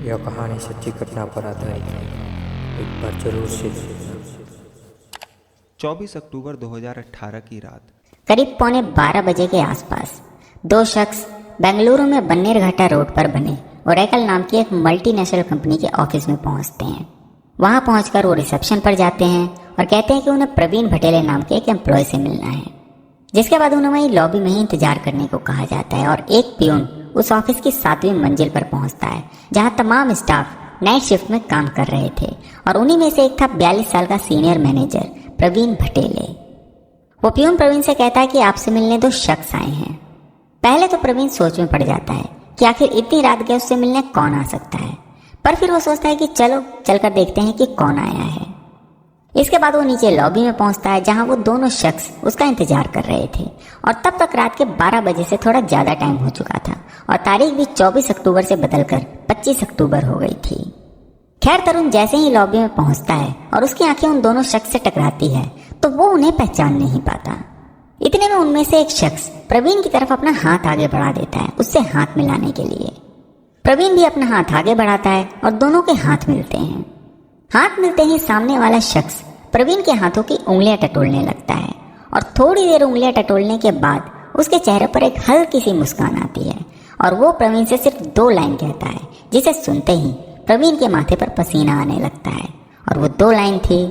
यह कहानी सच्ची घटना पर आधारित है। एक बार जरूर से 24 अक्टूबर 2018 की रात करीब 11:15 के आसपास दो शख्स बेंगलुरु में बन्नेरघट्टा रोड पर बने ओरेकल नाम की एक मल्टीनेशनल कंपनी के ऑफिस में पहुंचते हैं। वहां पहुंचकर वो रिसेप्शन पर जाते हैं और कहते हैं कि उन्हें प्रवीण भटेले नाम के एक एम्प्लॉय से मिलना है। जिसके बाद उन्हें वहीं लॉबी में ही इंतजार करने को कहा जाता है और एक पियून उस ऑफिस की 7वीं मंजिल पर पहुंचता है, जहां तमाम स्टाफ नाइट शिफ्ट में काम कर रहे थे और उन्हीं में से एक था 42 साल का सीनियर मैनेजर प्रवीण भटेले। वो पियून प्रवीण से कहता है कि आपसे मिलने दो शख्स आए हैं। पहले तो प्रवीण सोच में पड़ जाता है कि आखिर इतनी रात के उससे मिलने कौन आ सकता है, पर फिर वो सोचता है कि चलो चलकर देखते हैं कि कौन आया है। इसके बाद वो नीचे लॉबी में पहुंचता है, जहां वो दोनों शख्स उसका इंतजार कर रहे थे और तब तक रात के 12 बजे से थोड़ा ज्यादा टाइम हो चुका था और तारीख भी 24 अक्टूबर से बदलकर 25 अक्टूबर हो गई थी। खैर, तरुण जैसे ही लॉबी में पहुंचता है और उसकी आंखें उन दोनों शख्स से टकराती है तो वो उन्हें पहचान नहीं पाता। इतने में उनमें से एक शख्स प्रवीण की तरफ अपना हाथ आगे बढ़ा देता है उससे हाथ मिलाने के लिए। प्रवीण भी अपना हाथ आगे बढ़ाता है और दोनों के हाथ मिलते हैं। हाथ मिलते ही सामने वाला शख्स प्रवीण के हाथों की उंगलियां टटोलने लगता है और थोड़ी देर उंगलियां टटोलने के बाद उसके चेहरे पर एक हल्की सी मुस्कान आती है और वो प्रवीण से सिर्फ 2 लाइन कहता है, जिसे सुनते ही प्रवीण के माथे पर पसीना आने लगता है। और वो 2 लाइन थी,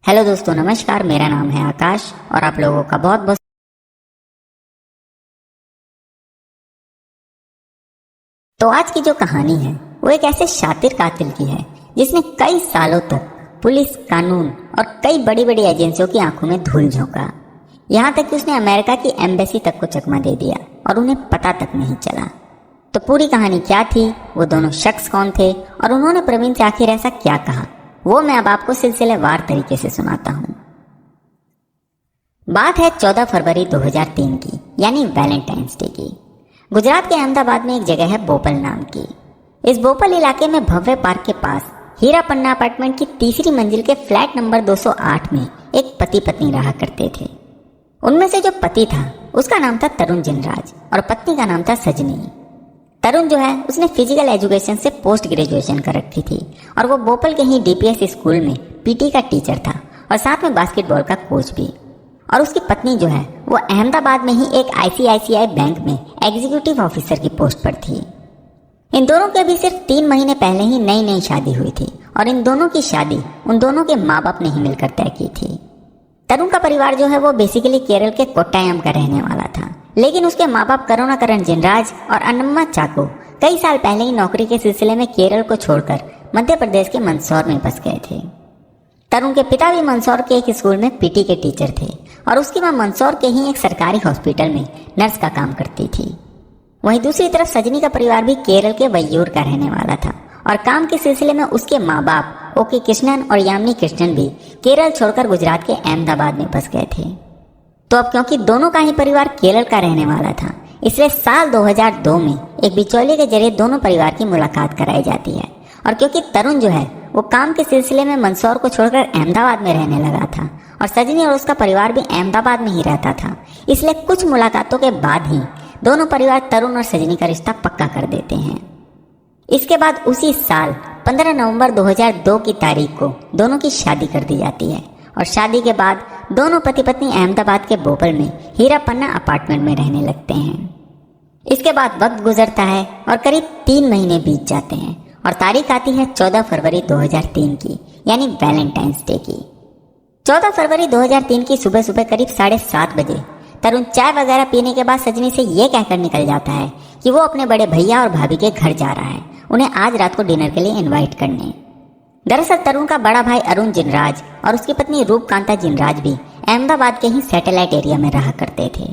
हेलो दोस्तों, नमस्कार, मेरा नाम है आकाश और आप लोगों का बहुत बहुत। तो आज की जो कहानी है वो एक ऐसे शातिर कातिल की है जिसने कई सालों तक पुलिस, कानून और कई बड़ी बड़ी एजेंसियों की आंखों में धूल झोंका। यहाँ तक कि उसने अमेरिका की एम्बेसी तक को चकमा दे दिया और उन्हें पता तक नहीं चला। तो पूरी कहानी क्या थी, वो दोनों शख्स कौन थे और उन्होंने प्रवीण से आखिर ऐसा क्या कहा, वो मैं अब आपको सिलसिलेवार तरीके से सुनाता हूँ। बात है 14 फरवरी 2003 की, यानी वैलेंटाइंस डे की। गुजरात के अहमदाबाद में एक जगह है बोपल नाम की। इस बोपल इलाके में भव्य पार्क के पास हीरा पन्ना अपार्टमेंट की 3री मंजिल के फ्लैट नंबर 208 में एक पति पत्नी रहा करते थे। उनमें से जो पति था उसका नाम था तरुण जिनराज और पत्नी का नाम था सजनी। तरुण जो है उसने फिजिकल एजुकेशन से पोस्ट ग्रेजुएशन कर रखी थी और वो बोपल के ही डीपीएस स्कूल में पीटी का टीचर था और साथ में बास्केटबॉल का कोच भी। और उसकी पत्नी जो है वो अहमदाबाद में ही एक आईसीआईसीआई बैंक में एग्जीक्यूटिव ऑफिसर की पोस्ट पर थी। इन दोनों के भी सिर्फ 3 महीने पहले ही नई नई शादी हुई थी और इन दोनों की शादी उन दोनों के माँ बाप ने ही मिलकर तय की थी। तरुण का परिवार जो है वो बेसिकली केरल के कोट्टायम का रहने वाला था, लेकिन उसके माँ बाप करुणाकरण जिनराज और अन्नम्मा चाको कई साल पहले ही नौकरी के सिलसिले में केरल को छोड़कर मध्य प्रदेश के मंदसौर में बस गए थे। तरुण के पिता भी मंदसौर के एक स्कूल में पीटी के टीचर थे और उसकी मां मंदसौर के ही एक सरकारी हॉस्पिटल में नर्स का काम करती थी। वहीं दूसरी तरफ सजनी का परिवार भी केरल के वय्यूर का रहने वाला था और काम के सिलसिले में उसके माँ बाप ओके कृष्णन और यामिनी कृष्णन भी केरल छोड़कर गुजरात के अहमदाबाद में बस गए थे। तो अब क्योंकि दोनों का ही परिवार केरल का रहने वाला था, इसलिए साल 2002 में एक बिचौलिए के जरिए दोनों परिवार की मुलाकात कराई जाती है। और क्योंकि तरुण जो है वो काम के सिलसिले में मंदसौर को छोड़कर अहमदाबाद में रहने लगा था और सजनी और उसका परिवार भी अहमदाबाद में ही रहता था, इसलिए कुछ मुलाकातों के बाद ही दोनों परिवार तरुण और सजनी का रिश्ता पक्का कर देते हैं। इसके बाद उसी साल 15 नवंबर 2002 की तारीख को दोनों की शादी कर दी जाती है और शादी के बाद दोनों पति पत्नी अहमदाबाद के बोपल में हीरा पन्ना अपार्टमेंट में रहने लगते हैं। इसके बाद वक्त गुजरता है और करीब 3 महीने बीत जाते हैं और तारीख आती है 14 फरवरी 2003 की, यानी वैलेंटाइंस डे की। 14 फरवरी 2003 की सुबह सुबह करीब 7:30 बजे तरुण चाय वगैरह पीने के बाद सजनी से ये कहकर निकल जाता है कि वो अपने बड़े भैया और भाभी के घर जा रहा है, उन्हें आज रात को डिनर के लिए इनवाइट करने। दरअसल तरुण का बड़ा भाई अरुण जिनराज और उसकी पत्नी रूपकांता जिनराज भी अहमदाबाद के ही सैटेलाइट एरिया में रहा करते थे।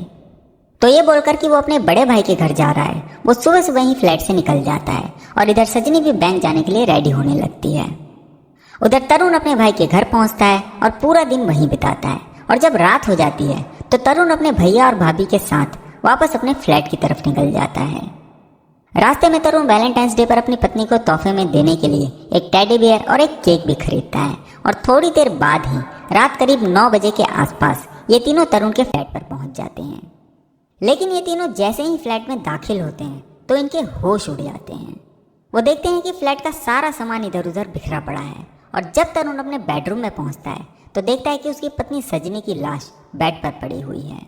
तो ये बोलकर कि वो अपने बड़े भाई के घर जा रहा है, वो सुबह सुबह ही फ्लैट से निकल जाता है और इधर सजनी भी बैंक जाने के लिए रेडी होने लगती है। उधर तरुण अपने भाई के घर पहुंचता है और पूरा दिन वहीं बिताता है और जब रात हो जाती है तो तरुण अपने भैया और भाभी के साथ वापस अपने फ्लैट की तरफ निकल जाता है। रास्ते में तरुण वैलेंटाइंस डे पर अपनी पत्नी को तोहफे में देने के लिए एक टेडी बियर और एक केक भी खरीदता है और थोड़ी देर बाद ही रात करीब 9 बजे के आसपास ये तीनों तरुण के फ्लैट पर पहुंच जाते हैं। लेकिन ये तीनों जैसे ही फ्लैट में दाखिल होते हैं तो इनके होश उड़ जाते हैं। वो देखते हैं कि फ्लैट का सारा सामान इधर उधर बिखरा पड़ा है और जब तरुण अपने बेडरूम में पहुंचता है तो देखता है कि उसकी पत्नी सजनी की लाश बेड पर पड़ी हुई है।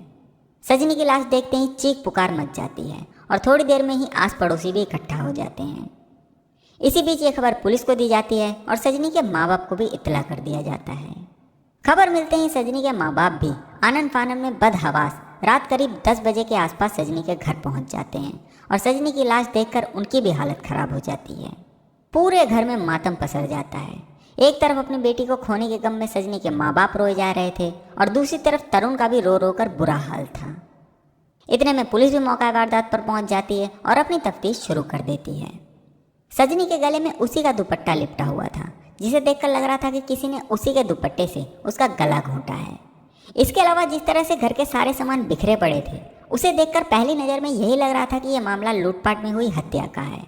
सजनी की लाश देखते ही चीख पुकार मच जाती है और थोड़ी देर में ही आस पड़ोसी भी इकट्ठा हो जाते हैं। इसी बीच ये खबर पुलिस को दी जाती है और सजनी के माँ बाप को भी इत्तला कर दिया जाता है। खबर मिलते ही सजनी के माँ बाप भी आनन फानन में बदहवास रात करीब 10 बजे के आसपास सजनी के घर पहुंच जाते हैं और सजनी की लाश देखकर उनकी भी हालत खराब हो जाती है। पूरे घर में मातम पसर जाता है। एक तरफ अपनी बेटी को खोने के गम में सजनी के माँ बाप रोए जा रहे थे और दूसरी तरफ तरुण का भी रो रो कर बुरा हाल था। इतने में पुलिस भी मौका वारदात पर पहुंच जाती है और अपनी तफ्तीश शुरू कर देती है। सजनी के गले में उसी का दुपट्टा लिपटा हुआ था जिसे देखकर लग रहा था कि किसी ने उसी के दुपट्टे से उसका गला घोंटा है। इसके अलावा जिस तरह से घर के सारे सामान बिखरे पड़े थे उसे देखकर पहली नज़र में यही लग रहा था कि यह मामला लूटपाट में हुई हत्या का है।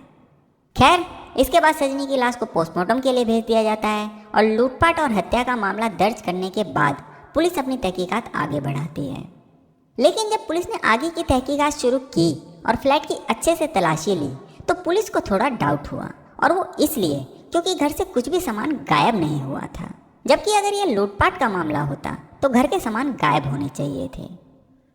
खैर, इसके बाद सजनी की लाश को पोस्टमार्टम के लिए भेज दिया जाता है और लूटपाट और हत्या का मामला दर्ज करने के बाद पुलिस अपनी तहकीकात आगे बढ़ाती है। लेकिन जब पुलिस ने आगे की तहकीकात शुरू की और फ्लैट की अच्छे से तलाशी ली तो पुलिस को थोड़ा डाउट हुआ और वो इसलिए क्योंकि घर से कुछ भी सामान गायब नहीं हुआ था, जबकि अगर ये लूटपाट का मामला होता तो घर के सामान गायब होने चाहिए थे।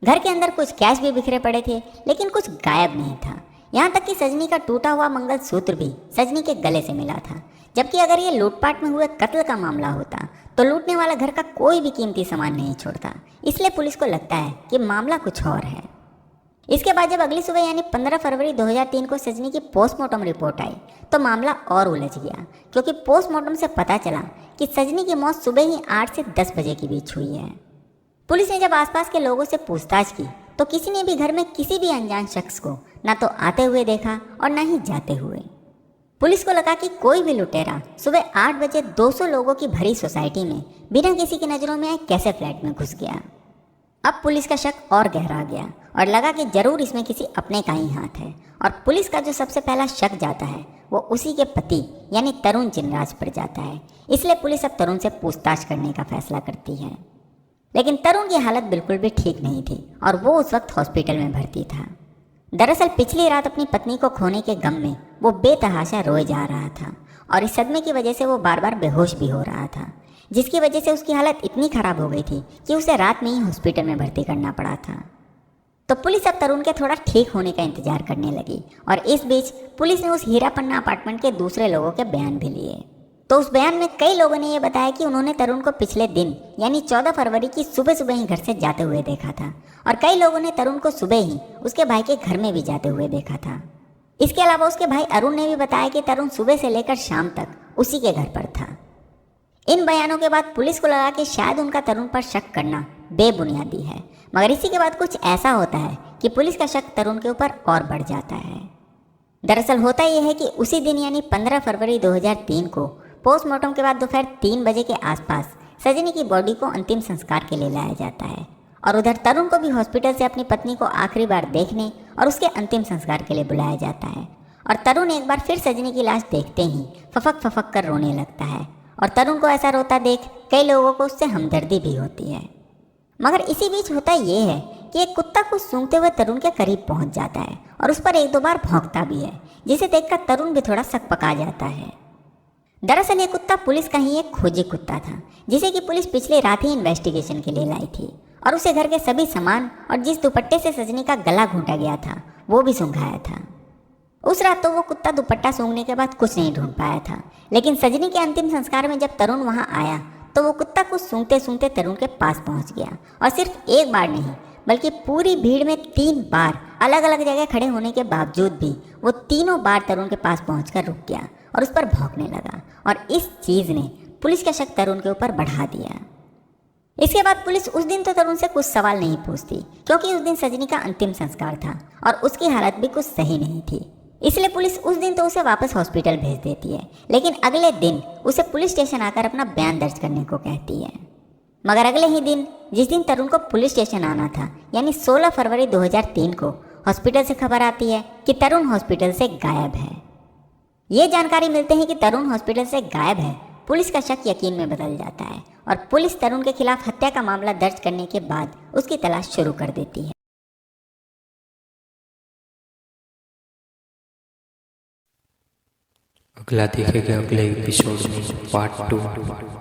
घर के अंदर कुछ कैश भी बिखरे पड़े थे लेकिन कुछ गायब नहीं था। यहाँ तक कि सजनी का टूटा हुआ मंगलसूत्र भी सजनी के गले से मिला था, जबकि अगर ये लूटपाट में हुए कत्ल का मामला होता तो लूटने वाला घर का कोई भी कीमती सामान नहीं छोड़ता। इसलिए पुलिस को लगता है कि मामला कुछ और है। इसके बाद जब अगली सुबह यानी 15 फरवरी 2003 को सजनी की पोस्टमार्टम रिपोर्ट आई तो मामला और उलझ गया, क्योंकि पोस्टमार्टम से पता चला कि सजनी की मौत सुबह ही 8 से 10 बजे के बीच हुई है। पुलिस ने जब आसपास के लोगों से पूछताछ की तो किसी ने भी घर में किसी भी अनजान शख्स को ना तो आते हुए देखा और ना ही जाते हुए। पुलिस को लगा कि कोई भी लुटेरा सुबह 8 बजे 200 लोगों की भरी सोसाइटी में बिना किसी की नज़रों में आए कैसे फ्लैट में घुस गया। अब पुलिस का शक और गहरा गया और लगा कि जरूर इसमें किसी अपने का ही हाथ है, और पुलिस का जो सबसे पहला शक जाता है वो उसी के पति यानी तरुण चिनराज पर जाता है। इसलिए पुलिस अब तरुण से पूछताछ करने का फैसला करती है। लेकिन तरुण की हालत बिल्कुल भी ठीक नहीं थी और वो उस वक्त हॉस्पिटल में भर्ती था। दरअसल पिछली रात अपनी पत्नी को खोने के गम में वो बेतहाशा रोए जा रहा था और इस सदमे की वजह से वो बार बार बेहोश भी हो रहा था, जिसकी वजह से उसकी हालत इतनी खराब हो गई थी कि उसे रात में ही हॉस्पिटल में भर्ती करना पड़ा था। तो पुलिस अब तरुण के थोड़ा ठीक होने का इंतजार करने लगी और इस बीच पुलिस ने उस हीरा पन्ना अपार्टमेंट के दूसरे लोगों के बयान भी लिए। तो उस बयान में कई लोगों ने यह बताया कि उन्होंने तरुण को पिछले दिन यानी 14 फरवरी की सुबह सुबह ही घर से जाते हुए देखा था, और कई लोगों ने तरुण को सुबह ही उसके भाई के घर में भी जाते हुए देखा था। इसके अलावा उसके भाई अरुण ने भी बताया कि तरुण सुबह से लेकर शाम तक उसी के घर पर था। इन बयानों के बाद पुलिस को लगा कि शायद उनका तरुण पर शक करना बेबुनियादी है, मगर इसी के बाद कुछ ऐसा होता है कि पुलिस का शक तरुण के ऊपर और बढ़ जाता है। दरअसल होता यह है कि उसी दिन यानी 15 फरवरी 2003 को पोस्टमार्टम के बाद दोपहर 3 बजे के आसपास सजनी की बॉडी को अंतिम संस्कार के लिए लाया जाता है, और उधर तरुण को भी हॉस्पिटल से अपनी पत्नी को आखिरी बार देखने और उसके अंतिम संस्कार के लिए बुलाया जाता है। और तरुण एक बार फिर सजनी की लाश देखते ही फफक फफक कर रोने लगता है, और तरुण को ऐसा रोता देख कई लोगों को उससे हमदर्दी भी होती है। मगर इसी बीच होता ये है कि एक कुत्ता कुछ सूंघते हुए तरुण के करीब पहुंच जाता है और उस पर 1-2 बार भौंकता भी है, जिसे देखकर तरुण भी थोड़ा सकपका जाता है। दरअसल ये कुत्ता पुलिस का ही एक खोजी कुत्ता था, जिसे कि पुलिस पिछली रात ही इन्वेस्टिगेशन के लिए लाई थी, और उसे घर के सभी सामान और जिस दुपट्टे से सजनी का गला घोंटा गया था वो भी सूंघाया था। उस रात तो वो कुत्ता दुपट्टा सूंघने के बाद कुछ नहीं ढूंढ पाया था, लेकिन सजनी के अंतिम संस्कार में जब तरुण वहां आया तो वो कुत्ता कुछ सूंघते सूंघते तरुण के पास पहुंच गया, और सिर्फ एक बार नहीं बल्कि पूरी भीड़ में 3 बार अलग अलग जगह खड़े होने के बावजूद भी वो तीनों बार तरुण के पास पहुंचकर रुक गया और उस पर भौंकने लगा, और इस चीज़ ने पुलिस का शक तरुण के ऊपर बढ़ा दिया। इसके बाद पुलिस उस दिन तो तरुण से कुछ सवाल नहीं पूछती, क्योंकि उस दिन सजनी का अंतिम संस्कार था और उसकी हालत भी कुछ सही नहीं थी। इसलिए पुलिस उस दिन तो उसे वापस हॉस्पिटल भेज देती है, लेकिन अगले दिन उसे पुलिस स्टेशन आकर अपना बयान दर्ज करने को कहती है। मगर अगले ही दिन, जिस दिन तरुण को पुलिस स्टेशन आना था यानी 16 फरवरी 2003 को, हॉस्पिटल से खबर आती है कि तरुण हॉस्पिटल से गायब है। ये जानकारी मिलते ही कि तरुण हॉस्पिटल से गायब है, पुलिस का शक यकीन में बदल जाता है और पुलिस तरुण के खिलाफ हत्या का मामला दर्ज करने के बाद उसकी तलाश शुरू कर देती है। अगला देखेंगे अगले एपिसोड में पार्ट 2।